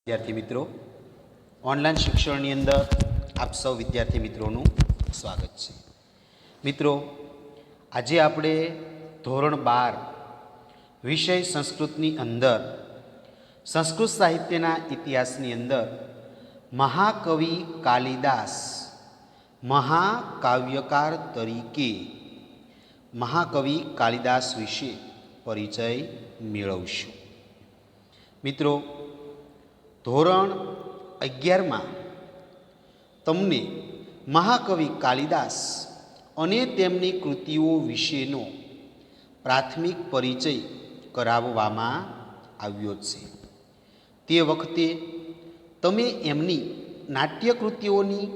વિદ્યાર્થી મિત્રો, ઓનલાઈન શિક્ષણની અંદર આપ સૌ વિદ્યાર્થી મિત્રોનું સ્વાગત છે. મિત્રો, આજે આપણે ધોરણ 12 વિષય સંસ્કૃતની અંદર સંસ્કૃત સાહિત્યના ઇતિહાસની અંદર મહાકવિ કાલિદાસ મહાકાવ્યકાર તરીકે મહાકવિ કાલિદાસ વિશે પરિચય મેળવશું. મિત્રો, ધોરણ 11માં તમને મહાકવિ કાલિદાસ અને તેમની કૃતિઓ વિશેનો પ્રાથમિક પરિચય કરાવવામાં આવ્યો છે. તે વખતે તમે એમની નાટ્યકૃતિઓની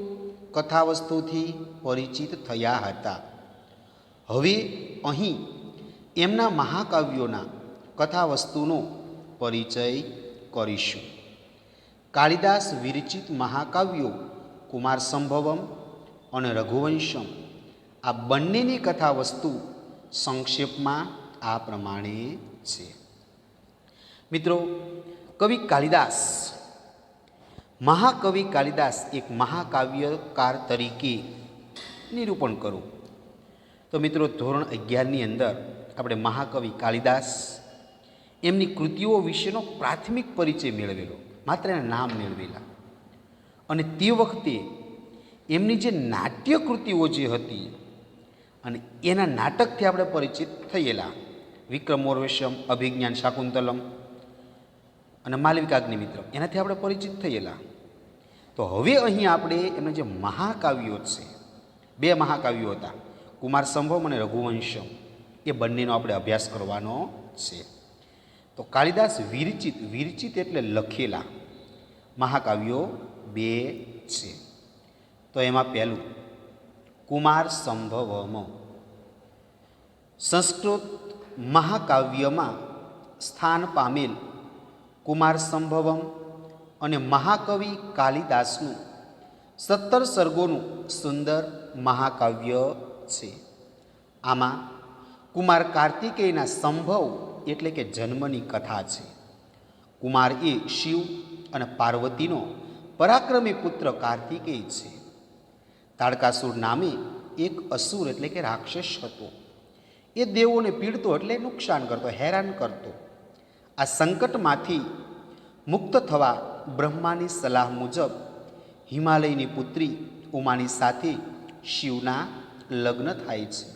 કથાવસ્તુથી પરિચિત થયા હતા. હવે અહીં એમના મહાકાવ્યોના કથાવસ્તુનો પરિચય કરીશું. કાલિદાસ વિરચિત મહાકાવ્યો કુમાર સંભવમ અને રઘુવંશમ આ બંનેની કથાવસ્તુ સંક્ષેપમાં આ પ્રમાણે છે. મિત્રો, કવિ કાલિદાસ મહાકવિ કાલિદાસ એક મહાકાવ્યકાર તરીકે નિરૂપણ કરું તો મિત્રો, ધોરણ 11ની અંદર આપણે મહાકવિ કાલિદાસ એમની કૃતિઓ વિશેનો પ્રાથમિક પરિચય મેળવેલો, માત્ર એના નામ મેળવેલા. અને તે વખતે એમની જે નાટ્ય કૃતિઓ જે હતી અને એના નાટકથી આપણે પરિચિત થયેલા. વિક્રમોર્વશમ, અભિજ્ઞાન શાકુંતલમ અને માલવિકાગ્નિમિત્રમ, એનાથી આપણે પરિચિત થયેલા. તો હવે અહીં આપણે એમના જે મહાકાવ્યો છે, બે મહાકાવ્યો હતા, કુમાર સંભવમ અને રઘુવંશમ, એ બંનેનો આપણે અભ્યાસ કરવાનો છે. તો કાલિદાસ વિરચિત એટલે લખેલા મહાકાવ્યો બે છે. તો એમાં પહેલું કુમાર સંભવમ. સંસ્કૃત મહાકાવ્યમાં સ્થાન પામેલ કુમાર સંભવમ અને મહાકવિ કાલિદાસનું 17 સર્ગોનું સુંદર મહાકાવ્ય છે. આમાં કુમાર કાર્તિકેયના સંભવ એટલે કે જન્મની કથા છે. કુમાર એ શિવ અને પાર્વતીનો પરાક્રમી પુત્ર કાર્તિકેય છે. તાડકાસુર નામે એક અસુર એટલે કે રાક્ષસ હતો. એ દેવોને પીડતો એટલે નુકસાન કરતો, હેરાન કરતો. આ સંકટમાંથી મુક્ત થવા બ્રહ્માની સલાહ મુજબ હિમાલયની પુત્રી ઉમાની સાથે શિવના લગ્ન થાય છે.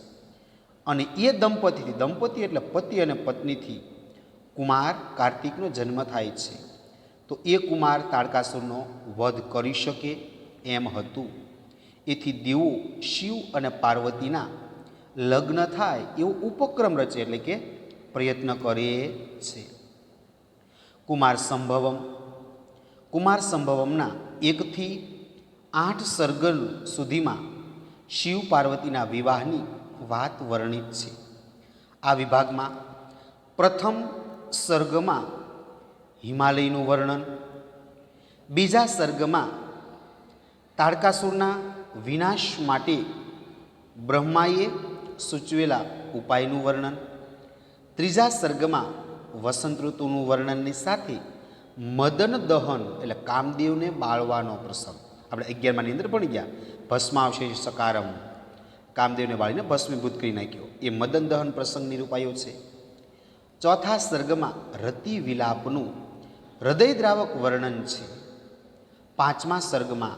અને એ દંપતી એટલે પતિ અને પત્નીથી કુમાર કાર્તિકનો જન્મ થાય છે. તો એ કુમાર તાડકાસુરનો વધ કરી શકે એમ હતું. એથી દેવો શિવ અને પાર્વતીના લગ્ન થાય એવો ઉપક્રમ રચે એટલે કે પ્રયત્ન કરે છે. કુમાર સંભવમના 1 થી 8 સર્ગ સુધીમાં શિવ પાર્વતીના વિવાહની વાત વર્ણિત છે. આ વિભાગમાં પ્રથમ સર્ગમાં હિમાલયનું વર્ણન, બીજા સર્ગમાં તાડકાસુરના વિનાશ માટે બ્રહ્માએ સૂચવેલા ઉપાયનું વર્ણન, ત્રીજા સર્ગમાં વસંત ઋતુનું વર્ણનની સાથે મદન દહન એટલે કામદેવને બાળવાનો પ્રસંગ. આપણે 11માની અંદર ભણી ગયા, ભસ્માવશેષ સકારમ, કામદેવને બાળીને ભસ્મીભૂત કરી નાખ્યો, એ મદન દહન પ્રસંગ નિરૂપાયો છે. ચોથા સર્ગમાં રતિ વિલાપનું હૃદયદ્રાવક વર્ણન છે. 5મા સર્ગમાં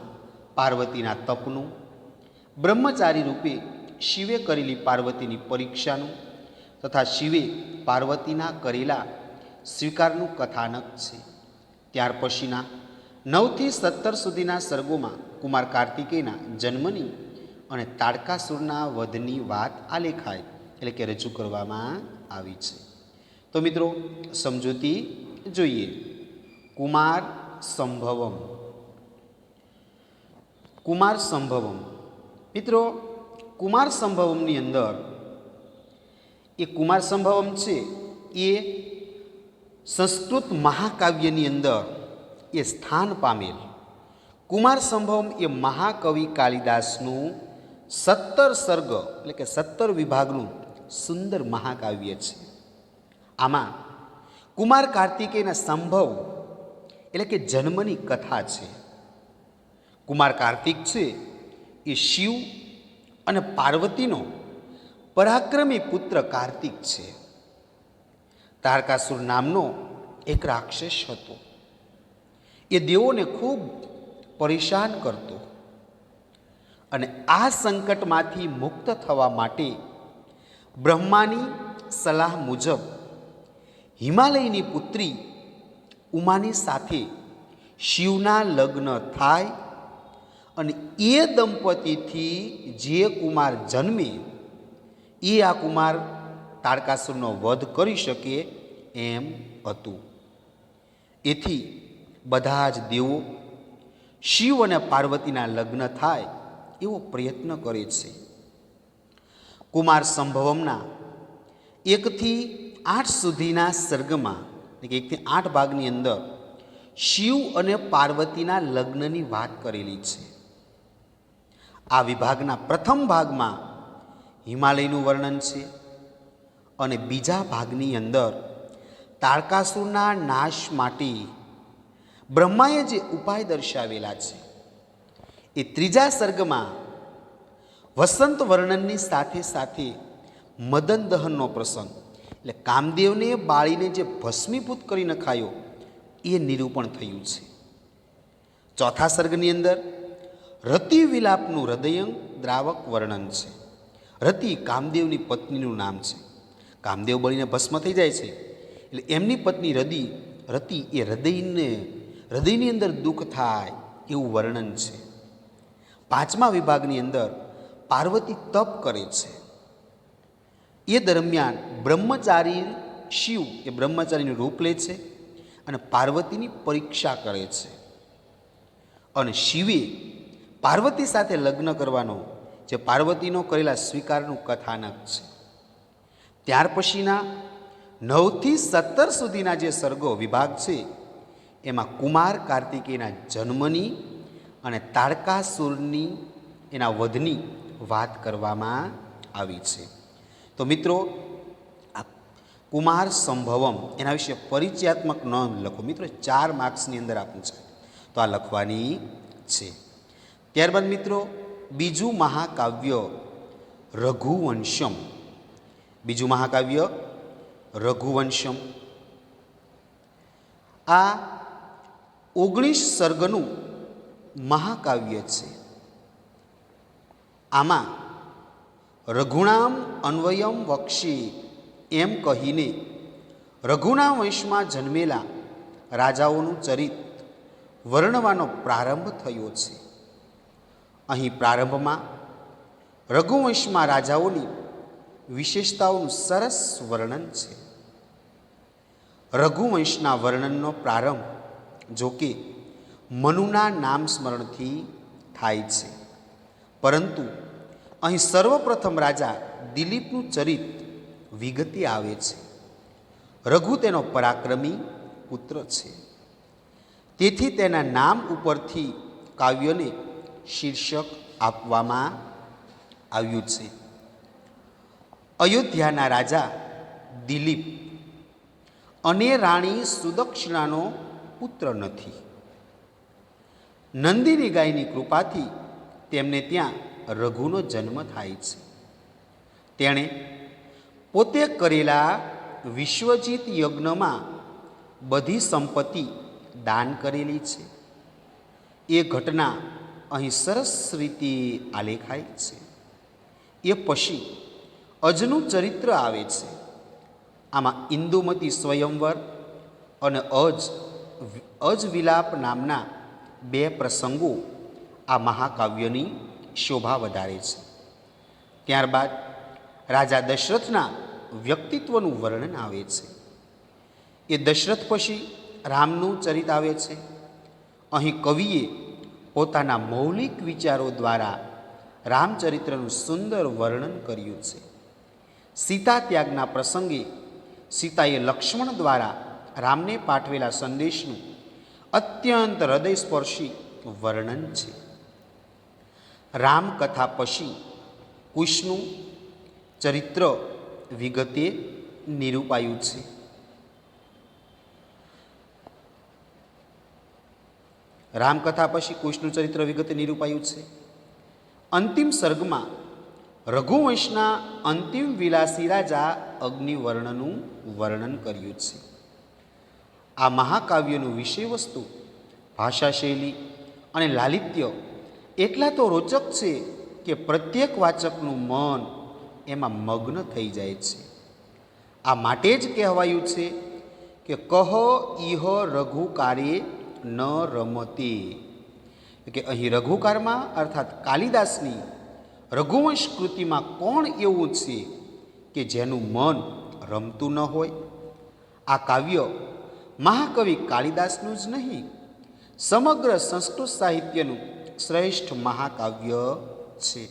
પાર્વતીના તપનું, બ્રહ્મચારી રૂપે શિવે કરેલી પાર્વતીની પરીક્ષાનું તથા શિવે પાર્વતીના કરેલા સ્વીકારનું કથાનક છે. ત્યાર પછીના 9 થી 17 સુધીના સર્ગોમાં કુમાર કાર્તિકેયના જન્મની અને તાડકાસુરના વધની વાત આલેખાય એટલે કે રજૂ કરવામાં આવી છે. તો મિત્રો, સમજૂતી જોઈએ. કુમાર સંભવમ મિત્રો, કુમાર સંભવમની અંદર એ કુમાર સંભવમ છે એ સંસ્કૃત મહાકાવ્યની અંદર એ સ્થાન પામેલ. કુમાર સંભવમ એ મહાકવિ કાલિદાસનું 17 સર્ગ એટલે કે 17 વિભાગનું સુંદર મહાકાવ્ય છે. આમાં કુમાર કાર્તિકેયના સંભવ એટલે કે જન્મની કથા છે. કુમાર કાર્તિક છે એ શિવ અને પાર્વતીનો પરાક્રમી પુત્ર કાર્તિક છે. તારકાસુર નામનો એક રાક્ષસ હતો. એ દેવોને ખૂબ પરેશાન કરતો અને આ સંકટમાંથી મુક્ત થવા માટે બ્રહ્માની સલાહ મુજબ હિમાલયની પુત્રી ઉમાની સાથે શિવના લગ્ન થાય અને એ દંપતીથી જે કુમાર જન્મે એ આ કુમાર તારકાસુરનો વધ કરી શકે એમ હતું. એથી બધા જ દેવો શિવ અને પાર્વતીના લગ્ન થાય એવો પ્રયત્ન કરે છે. કુમાર સંભવમના 1 થી 8 સુધીના સર્ગમાં, એટલે કે 1 થી 8 ભાગની અંદર શિવ અને પાર્વતીના લગ્નની વાત કરેલી છે. આ વિભાગના પ્રથમ ભાગમાં હિમાલયનું વર્ણન છે અને બીજા ભાગની અંદર તારકાસુરના નાશ માટે બ્રહ્માએ જે ઉપાય દર્શાવેલા છે એ ત્રીજા સર્ગમાં વસંત વર્ણનની સાથે સાથે મદન દહનનો પ્રસંગ, એટલે કામદેવને બાળીને જે ભસ્મીભૂત કરી નખાયો એ નિરૂપણ થયું છે. ચોથા સર્ગની અંદર રતિ વિલાપનું હૃદયંગ દ્રાવક વર્ણન છે. રતિ કામદેવની પત્નીનું નામ છે. કામદેવ બળીને ભસ્મ થઈ જાય છે એટલે એમની પત્ની રતિ એ હૃદયની અંદર દુઃખ થાય એવું વર્ણન છે. પાંચમા વિભાગની અંદર પાર્વતી તપ કરે છે. એ દરમિયાન બ્રહ્મચારી શિવ એ બ્રહ્મચારીનું રૂપ લે છે અને પાર્વતીની પરીક્ષા કરે છે. અને શિવે પાર્વતી સાથે લગ્ન કરવાનો જે પાર્વતીનો કરેલા સ્વીકારનું કથાનક છે. ત્યાર પછીના 9 થી 17 સુધીના જે સર્ગો વિભાગ છે એમાં કુમાર કાર્તિકેયના જન્મની અને તારકાસુરની એના વધની વાત કરવામાં આવી છે. તો મિત્રો, આ કુમાર સંભવમ એના વિશે પરિચયાત્મક નોંધ લખો. મિત્રો 4 માર્ક્સની અંદર આપ્યું છે તો આ લખવાની છે. ત્યારબાદ મિત્રો બીજું મહાકાવ્ય રઘુવંશમ. બીજું મહાકાવ્ય રઘુવંશમ આ 19 સર્ગનું મહાકાવ્ય છે. આમાં રઘુનામ અન્વયમ વક્ષી એમ કહીને રઘુના વંશમાં જન્મેલા રાજાઓનું ચરિત વર્ણવાનો પ્રારંભ થયો છે. અહીં પ્રારંભમાં રઘુવંશમાં રાજાઓની વિશેષતાઓનું સરસ વર્ણન છે. રઘુવંશના વર્ણનનો પ્રારંભ જોકે મનુના નામ સ્મરણથી થાય છે, પરંતુ અહીં સર્વપ્રથમ રાજા દિલીપનું ચરિત વિગતે આવે છે. રઘુ તેનો પરાક્રમી પુત્ર છે, તેથી તેના નામ ઉપરથી કાવ્યને શીર્ષક આપવામાં આવ્યું છે. અયોધ્યાના રાજા દિલીપ અને રાણી સુદક્ષિણાનો પુત્ર નથી. નંદિની ગાયની કૃપાથી તેમને ત્યાં રઘુનો જન્મ થાય છે. તેણે પોતે કરેલા વિશ્વજીત યજ્ઞમાં બધી સંપત્તિ દાન કરેલી છે. એ ઘટના અહીં સરસ રીતે આલેખાય છે. એ પછી અજનું ચરિત્ર આવે છે. આમાં ઇન્દુમતી સ્વયંવર અને અજ વિલાપ નામના 2 પ્રસંગો આ મહાકાવ્યની શોભા વધારે છે. ત્યારબાદ રાજા દશરથના વ્યક્તિત્વનું વર્ણન આવે છે. એ દશરથ પછી રામનું ચરિત આવે છે. અહીં કવિએ પોતાના મૌલિક વિચારો દ્વારા રામચરિત્રનું સુંદર વર્ણન કર્યું છે. સીતા ત્યાગના પ્રસંગે સીતાએ લક્ષ્મણ દ્વારા રામને પાઠવેલા સંદેશનું અત્યંત હૃદયસ્પર્શી વર્ણન છે. રામકથા પછી કુશનું ચરિત્ર વિગતે નિરૂપાયું છે. રામકથા પછી કુશનું ચરિત્ર વિગતે નિરૂપાયું છે. અંતિમ સર્ગમાં રઘુવંશના અંતિમ વિલાસી રાજા અગ્નિવર્ણનું વર્ણન કર્યું છે. આ મહાકાવ્યનું વિષય વસ્તુ, ભાષા શૈલી અને લાલિત્ય એટલા તો રોચક છે કે પ્રત્યેક વાચકનું મન એમાં મગ્ન થઈ જાય છે. આ માટે જ કહેવાયું છે કે કહ ઇહ રઘુકારે ન રમતે, કે અહીં રઘુકારમાં અર્થાત કાલિદાસની રઘુવંશ કૃતિમાં કોણ એવું છે કે જેનું મન રમતું ન હોય? આ કાવ્ય મહાકવિ કાલિદાસનું જ નહીં, સમગ્ર સંસ્કૃત સાહિત્યનું શ્રેષ્ઠ મહાકાવ્ય છે.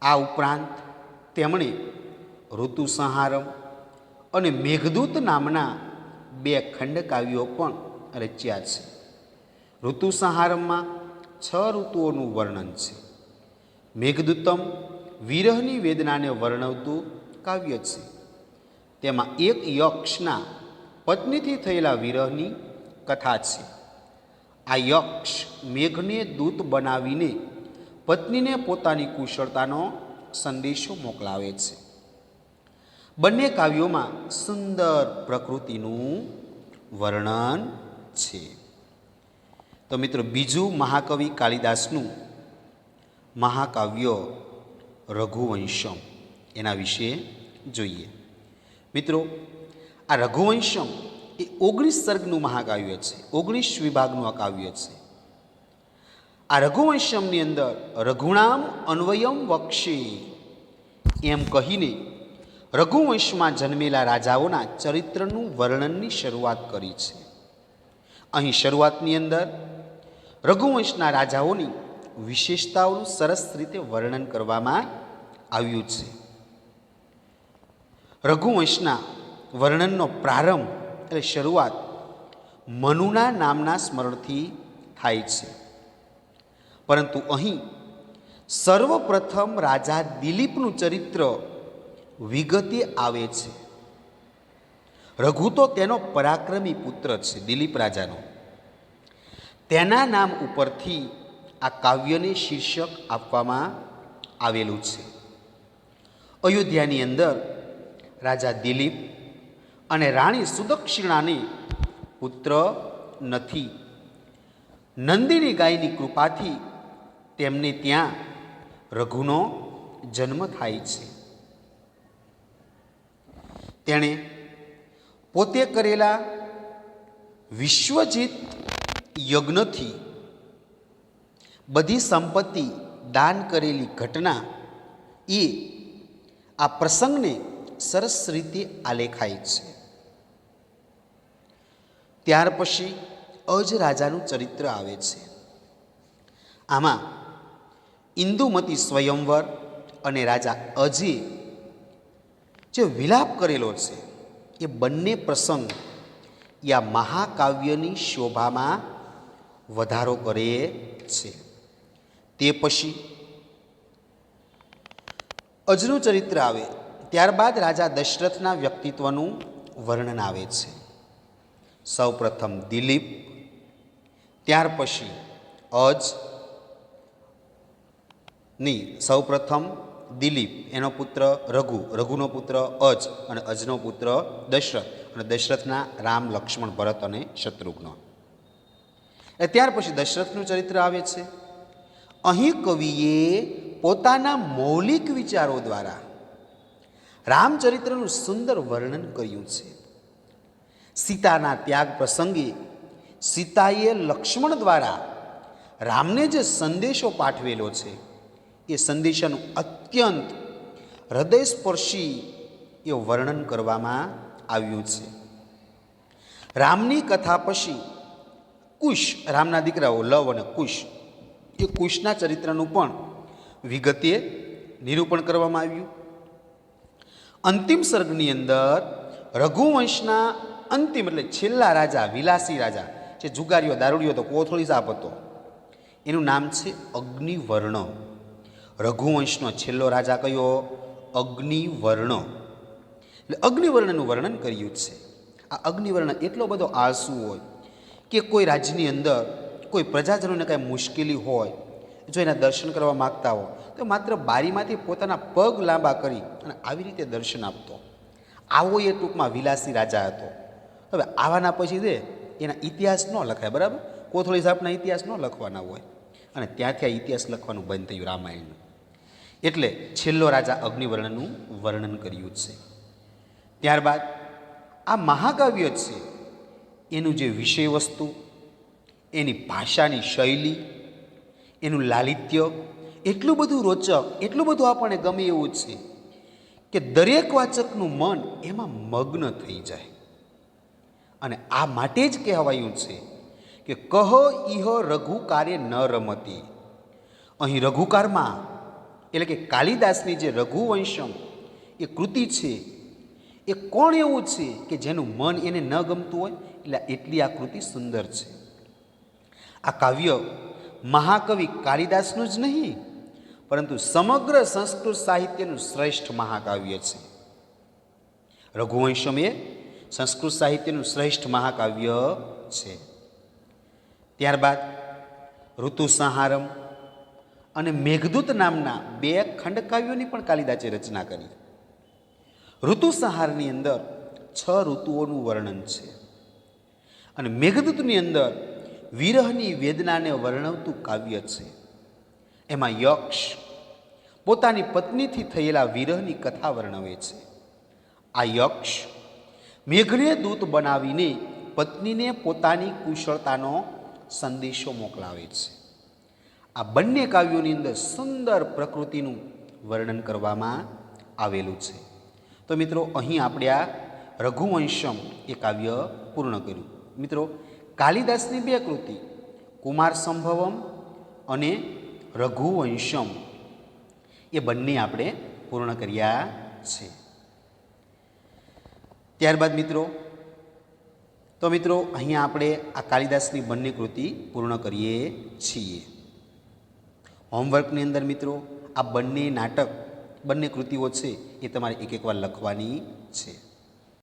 આ ઉપરાંત તેમણે ઋતુસંહારમ અને મેઘદૂત નામના 2 ખંડકાવ્યો પણ રચ્યા છે. ઋતુસંહારમમાં 6 ઋતુઓનું વર્ણન છે. મેઘદૂતમ વિરહની વેદનાને વર્ણવતું કાવ્ય છે. તેમાં એક યક્ષના પત્નીથી થયેલા વિરહની કથા છે. આ યક્ષ મેઘને દૂત બનાવીને પત્નીને પોતાની કુશળતાનો સંદેશો મોકલાવે છે. બંને કાવ્યોમાં સુંદર પ્રકૃતિનું વર્ણન છે. તો મિત્રો, બીજું મહાકવિ કાલિદાસનું મહાકાવ્ય રઘુવંશમ, એના વિશે જોઈએ. મિત્રો, આ રઘુવંશમ એ 19 સર્ગનું મહાકાવ્ય છે. 19 વિભાગનું આ કાવ્ય છે. આ રઘુવંશમની અંદર રઘુણામ અન્વયમ વક્ષે એમ કહીને રઘુવંશમાં જન્મેલા રાજાઓના ચરિત્રનું વર્ણનની શરૂઆત કરી છે. અહીં શરૂઆતની અંદર રઘુવંશના રાજાઓની વિશેષતાઓનું સરસ રીતે વર્ણન કરવામાં આવ્યું છે. રઘુવંશના વર્ણનનો પ્રારંભ એટલે શરૂઆત મનુના નામના સ્મરણથી થાય છે. પરંતુ અહીં સર્વપ્રથમ રાજા દિલીપનું ચરિત્ર વિગતે આવે છે. રઘુ તો તેનો પરાક્રમી પુત્ર છે, દિલીપ રાજાનો. તેના નામ ઉપરથી આ કાવ્યને શીર્ષક આપવામાં આવેલું છે. અયોધ્યાની અંદર રાજા દિલીપ અને રાણી સુદક્ષિણાને પુત્ર નથી. નંદિની ગાયની કૃપાથી તેમને ત્યાં રઘુનો જન્મ થાય છે. તેણે પોતે કરેલા વિશ્વજીત યજ્ઞથી બધી સંપત્તિ દાન કરેલી ઘટના એ આ પ્રસંગને સરસ રીતે આલેખાય છે. ત્યાર પછી અજ રાજાનું ચરિત્ર આવે છે. આમાં ઇન્દુમતી સ્વયંવર અને રાજા અજે જે વિલાપ કરેલો છે એ બંને પ્રસંગ આ મહાકાવ્યની શોભામાં વધારો કરે છે. તે પછી અજનું ચરિત્ર આવે. ત્યારબાદ રાજા દશરથના વ્યક્તિત્વનું વર્ણન આવે છે. સૌપ્રથમ દિલીપ, ત્યાર પછી અજ નહીં, સૌપ્રથમ દિલીપ, એનો પુત્ર રઘુ, રઘુનો પુત્ર અજ અને અજનો પુત્ર દશરથ, અને દશરથના રામ, લક્ષ્મણ, ભરત અને શત્રુઘ્ન. ત્યાર પછી દશરથનું ચરિત્ર આવે છે. અહીં કવિએ પોતાના મૌલિક વિચારો દ્વારા રામચરિત્રનું સુંદર વર્ણન કર્યું છે. સીતાના ત્યાગ પ્રસંગે સીતાએ લક્ષ્મણ દ્વારા રામને જે સંદેશો પાઠવેલો છે એ સંદેશાનું અત્યંત હૃદયસ્પર્શી એ વર્ણન કરવામાં આવ્યું છે. રામની કથા પછી કુશ, રામના દીકરાઓ લવ અને કુશ, એ કુશના ચરિત્રનું પણ વિગતે નિરૂપણ કરવામાં આવ્યું. અંતિમ સર્ગની અંદર રઘુવંશના અંતિમ એટલે છેલ્લા રાજા, વિલાસી રાજા, જે જુગારીઓ, દારૂડિયો હતો, કોથળી સાપ હતો, એનું નામ છે અગ્નિવર્ણ. રઘુવંશનો છેલ્લો રાજા કયો? અગ્નિવર્ણ. એટલે અગ્નિવર્ણનું વર્ણન કર્યું છે. આ અગ્નિવર્ણ એટલો બધો આળસુ હોય કે કોઈ રાજ્યની અંદર કોઈ પ્રજાજનોને કાંઈ મુશ્કેલી હોય, જો એના દર્શન કરવા માગતા હો તો માત્ર બારીમાંથી પોતાના પગ લાંબા કરી અને આવી રીતે દર્શન આપતો. આવો એ ટૂંકમાં વિલાસી રાજા હતો. હવે આવાના પછી દે એના ઇતિહાસ ન લખાય, બરાબર? કોથળી સાપના ઇતિહાસ ન લખવાના હોય, અને ત્યાંથી આ ઇતિહાસ લખવાનું બંધ થયું રામાયણનું. એટલે છેલ્લો રાજા અગ્નિવર્ણનું વર્ણન કર્યું છે. ત્યારબાદ આ મહાકાવ્ય છે એનું જે વિષય વસ્તુ, એની ભાષાની શૈલી, એનું લાલિત્ય એટલું બધું રોચક, એટલું બધું આપણને ગમે એવું છે કે દરેક વાચકનું મન એમાં મગ્ન થઈ જાય. અને આ માટે જ કહેવાયું છે કે કહ ઇહ રઘુકારે ન રમતી. અહીં રઘુકારમાં એટલે કે કાલિદાસની જે રઘુવંશમ એ કૃતિ છે, એ કોણ એવું છે કે જેનું મન એને ન ગમતું હોય? એટલે એટલી આ કૃતિ સુંદર છે. આ કાવ્ય મહાકવિ કાલિદાસનું જ નહીં, પરંતુ સમગ્ર સંસ્કૃત સાહિત્યનું શ્રેષ્ઠ મહાકાવ્ય છે. રઘુવંશમ એ સંસ્કૃત સાહિત્યનું શ્રેષ્ઠ મહાકાવ્ય છે. ત્યારબાદ ઋતુસંહારમ અને મેઘદૂત નામના બે ખંડકાવ્યોની પણ કાલિદાસે રચના કરી. ઋતુસંહારની અંદર 6 ઋતુઓનું વર્ણન છે, અને મેઘદૂતની અંદર વિરહની વેદનાને વર્ણવતું કાવ્ય છે. એમાં યક્ષ પોતાની પત્નીથી થયેલા વિરહની કથા વર્ણવે છે. આ યક્ષ મેઘને દૂત બનાવીને પત્નીને પોતાની કુશળતાનો સંદેશો મોકલાવે છે. આ બંને કાવ્યોની અંદર સુંદર પ્રકૃતિનું વર્ણન કરવામાં આવેલું છે. તો મિત્રો, અહીં આપણે આ રઘુવંશમ એ કાવ્ય પૂર્ણ કર્યું. મિત્રો, કાલિદાસની 2 કૃતિ કુમાર સંભવમ અને રઘુવંશમ એ બંને આપણે પૂર્ણ કર્યા છે. ત્યારબાદ મિત્રો અહીંયા આપણે આ કાલિદાસની બંને કૃતિ પૂર્ણ કરીએ છીએ. હોમવર્કની અંદર મિત્રો આ બંને નાટક, બંને કૃતિઓ છે એ તમારે એક વાર લખવાની છે.